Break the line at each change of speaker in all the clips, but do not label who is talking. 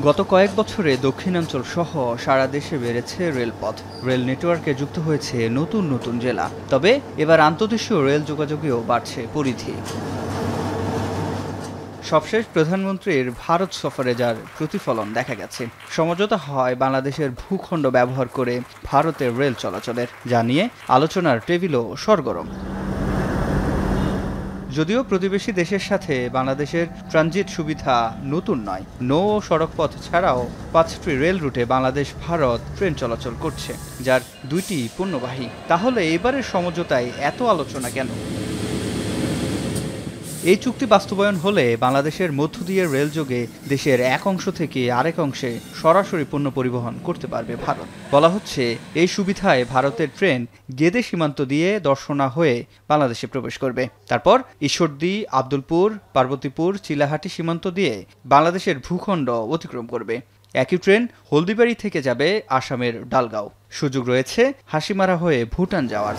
গত কয়েক বছরে দক্ষিণাঞ্চল সহ সারা দেশে বেড়েছে রেলপথ। রেল নেটওয়ার্কে যুক্ত হয়েছে নতুন নতুন জেলা। তবে এবার আন্তদেশীয় রেল যোগাযোগেও বাড়ছে পরিধি। সবশেষ প্রধানমন্ত্রীর ভারত সফরে যার প্রতিফলন দেখা গেছে। সমঝোতা হয় বাংলাদেশের ভূখণ্ড ব্যবহার করে ভারতের রেল চলাচলের, যা নিয়ে আলোচনার টেবিলও সরগরম। যদিও প্রতিবেশী দেশের সাথে বাংলাদেশের ট্রানজিট সুবিধা নতুন নয়, নৌ ও সড়কপথ ছাড়াও 5টি রেল রুটে বাংলাদেশ ভারত ট্রেন চলাচল করছে, যার 2টি পণ্যবাহী। তাহলে এবারের সমঝোতায় এত আলোচনা কেন? এই চুক্তি বাস্তবায়ন হলে বাংলাদেশের মধ্য দিয়ে রেলযোগে দেশের এক অংশ থেকে আরেক অংশে সরাসরি পণ্য পরিবহন করতে পারবে ভারত। বলা হচ্ছে এই সুবিধায় ভারতের ট্রেন গেদে সীমান্ত দিয়ে দর্শনা হয়ে বাংলাদেশে প্রবেশ করবে। তারপর ঈশ্বরদী, আব্দুলপুর, পার্বতীপুর, চিলাহাটি সীমান্ত দিয়ে বাংলাদেশের ভূখণ্ড অতিক্রম করবে। একই ট্রেন হলদিবাড়ি থেকে যাবে আসামের ডালগাঁও। সুযোগ রয়েছে হাসিমারা হয়ে ভুটান যাওয়ার।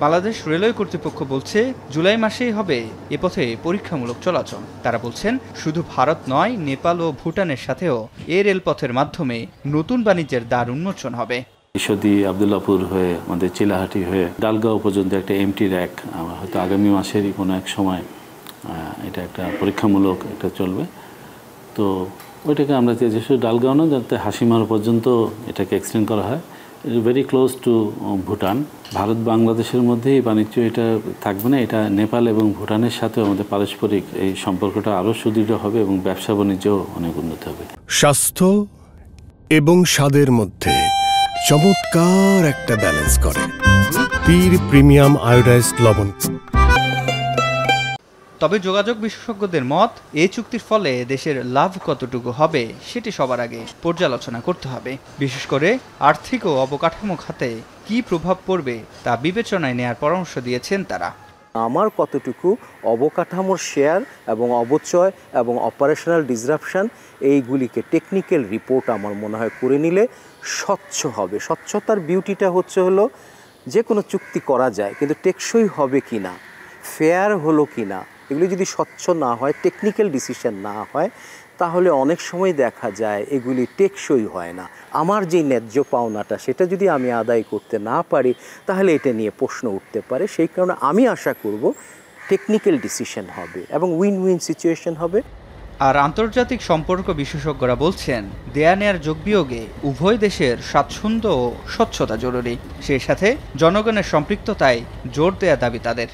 বাংলাদেশ রেলওয়ে কর্তৃপক্ষ বলছে জুলাই মাসেই হবে এ পথে পরীক্ষামূলক চলাচল। তারা বলছেন শুধু ভারত নয়, নেপাল ও ভুটানের সাথেও এ রেলপথের মাধ্যমে নতুন বাণিজ্যের দ্বার উন্মোচন হবে।
ঈশ্বরদী, আবদুল্লাপুর হয়ে আমাদের চিলাহাটি হয়ে ডালগাঁও পর্যন্ত একটা এমটি র্যাক হয়তো আগামী মাসেরই কোনো এক সময় এটা একটা পরীক্ষামূলক একটা চলবে। তো ওইটাকে আমরা চেয়েছি শুধু ডালগাঁও না, যাতে হাসিমারা পর্যন্ত এটাকে এক্সটেন্ড করা হয়। Very close two Bhutan. Bharat বাংলাদেশের মধ্যেই বাণিজ্য এটা থাকবে না, এটা নেপাল এবং ভুটানের সাথে আমাদের পারস্পরিক এই সম্পর্কটা আরও সুদৃঢ় হবে এবং ব্যবসা বাণিজ্যও অনেক উন্নত হবে।
স্বাস্থ্য এবং স্বাদের মধ্যে চমৎকার একটা ব্যালেন্স করে পীর প্রিমিয়াম আয়োডাইজড লবণ।
তবে যোগাযোগ বিশেষজ্ঞদের মত, এই চুক্তির ফলে দেশের লাভ কতটুকু হবে সেটি সবার আগে পর্যালোচনা করতে হবে। বিশেষ করে আর্থিক ও অবকাঠামো খাতে কি প্রভাব পড়বে তা বিবেচনায় নেয়ার পরামর্শ দিয়েছেন তারা।
আমার কতটুকু অবকাঠামোর শেয়ার এবং অবচয় এবং অপারেশনাল ডিসরাপশন, এইগুলিকে টেকনিক্যাল রিপোর্ট আমার মনে হয় করে নিলে স্বচ্ছ হবে। স্বচ্ছতার বিউটিটা হলো যে কোনো চুক্তি করা যায়, কিন্তু টেকসই হবে কি না, ফেয়ার হলো কি না, এগুলি যদি স্বচ্ছ না হয়, টেকনিক্যাল ডিসিশন না হয়, তাহলে অনেক সময় দেখা যায় এগুলি টেকসই হয় না। আমার যে ন্যায্য পাওনাটা সেটা যদি আমি আদায় করতে না পারি, তাহলে এটা নিয়ে প্রশ্ন উঠতে পারে। সেই কারণে আমি আশা করব টেকনিক্যাল ডিসিশন হবে এবং উইন উইন সিচুয়েশন হবে।
আর আন্তর্জাতিক সম্পর্ক বিশেষজ্ঞরা বলছেন দেয়া নেয়ার যোগবিয়োগে উভয় দেশের স্বাচ্ছন্দ্য ও স্বচ্ছতা জরুরি। সেই সাথে জনগণের সম্পৃক্ততায় জোর দেয়া দাবি তাদের।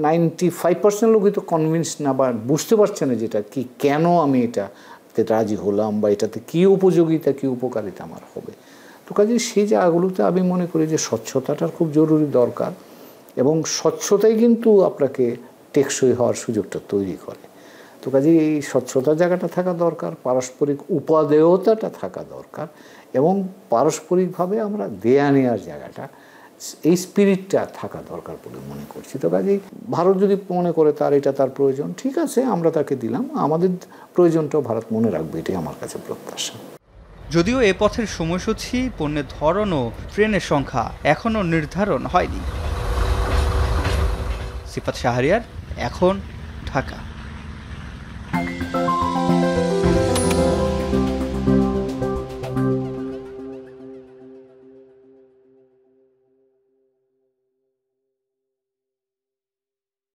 95% লোকই তো কনভিন্স না বা বুঝতে পারছে না যেটা কি, কেন আমি এটাতে রাজি হলাম বা এটাতে কী উপযোগিতা কী উপকারিতা আমার হবে। তো কাজে সেই জায়গাগুলোতে আমি মনে করি যে স্বচ্ছতাটার খুব জরুরি দরকার, এবং স্বচ্ছতাই কিন্তু আপনাকে টেকসই হওয়ার সুযোগটা তৈরি করে। তো কাজে এই স্বচ্ছতার জায়গাটা থাকা দরকার, পারস্পরিক উপাদেয়তাটা থাকা দরকার, এবং পারস্পরিকভাবে আমরা দেয়া নেওয়ার জায়গাটা, এই স্পিরিটটা থাকা দরকার বলে মনে করছি। তো কাজেই ভারত যদি মনে করে তার প্রয়োজন, ঠিক আছে, আমরা তাকে দিলাম, আমাদের প্রয়োজনটাও ভারত মনে রাখবে, এটাই আমার কাছে প্রত্যাশা।
যদিও এ পথের সময়সূচি, পণ্যের ধরন ও ট্রেনের সংখ্যা এখনও নির্ধারণ হয়নি। সিফাত শাহরিয়ার, এখন, ঢাকা।